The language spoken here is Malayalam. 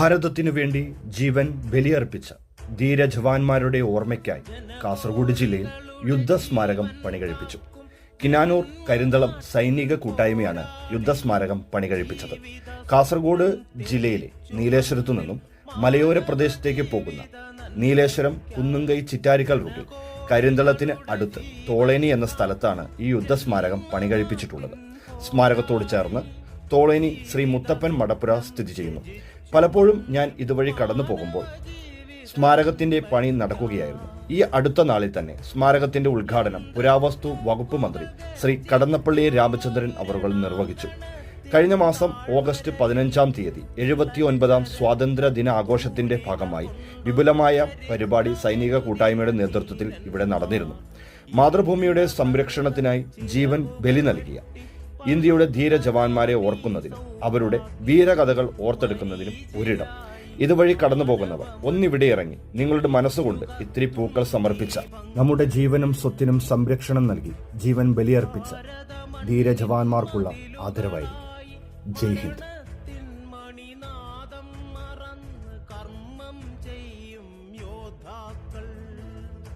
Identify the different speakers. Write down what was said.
Speaker 1: ഭാരതത്തിനു വേണ്ടി ജീവൻ ബലിയർപ്പിച്ച ധീരജവാന്മാരുടെ ഓർമ്മയ്ക്കായി കാസർഗോഡ് ജില്ലയിൽ യുദ്ധസ്മാരകം പണികഴിപ്പിച്ചു. കിനാനൂർ കരിന്തളം സൈനിക കൂട്ടായ്മയാണ് യുദ്ധസ്മാരകം പണികഴിപ്പിച്ചത്. കാസർഗോഡ് ജില്ലയിലെ നീലേശ്വരത്തു നിന്നും മലയോര പ്രദേശത്തേക്ക് പോകുന്ന നീലേശ്വരം കുന്നുങ്കൈ ചിറ്റാരിക്കൽ റൂട്ടിൽ കരിന്തളത്തിന് അടുത്ത് തോളേനി എന്ന സ്ഥലത്താണ് ഈ യുദ്ധസ്മാരകം പണികഴിപ്പിച്ചിട്ടുള്ളത്. സ്മാരകത്തോട് ചേർന്ന് തോളേനി ശ്രീ മുത്തപ്പൻ മടപ്പുര സ്ഥിതി ചെയ്യുന്നു. പലപ്പോഴും ഞാൻ ഇതുവഴി കടന്നു പോകുമ്പോൾ സ്മാരകത്തിന്റെ പണി നടക്കുകയായിരുന്നു. ഈ അടുത്ത നാളിൽ തന്നെ സ്മാരകത്തിന്റെ ഉദ്ഘാടനം പുരാവസ്തു വകുപ്പ് മന്ത്രി ശ്രീ കടന്നപ്പള്ളി രാമചന്ദ്രൻ അവറുകൾ നിർവഹിച്ചു. കഴിഞ്ഞ മാസം ഓഗസ്റ്റ് 15-ാം തീയതി 79-ാം സ്വാതന്ത്ര്യ ദിന ആഘോഷത്തിന്റെ ഭാഗമായി വിപുലമായ പരിപാടി സൈനിക കൂട്ടായ്മയുടെ നേതൃത്വത്തിൽ ഇവിടെ നടന്നിരുന്നു. മാതൃഭൂമിയുടെ സംരക്ഷണത്തിനായി ജീവൻ ബലി നൽകിയ ഇന്ത്യയുടെ ധീര ജവാന്മാരെ ഓർക്കുന്നതിനും അവരുടെ വീരകഥകൾ ഓർത്തെടുക്കുന്നതിനും ഒരിടം. ഇതുവഴി കടന്നു പോകുന്നവർ ഒന്നിവിടെ ഇറങ്ങി നിങ്ങളുടെ മനസ്സുകൊണ്ട് ഇത്തിരി പൂക്കൾ സമർപ്പിച്ച നമ്മുടെ ജീവനും സ്വത്തിനും സംരക്ഷണം നൽകി ജീവൻ ബലിയർപ്പിച്ച ധീര ജവാന്മാർക്കുള്ള ആദരവായിരിക്കും. ജയ് ഹിന്ദ്.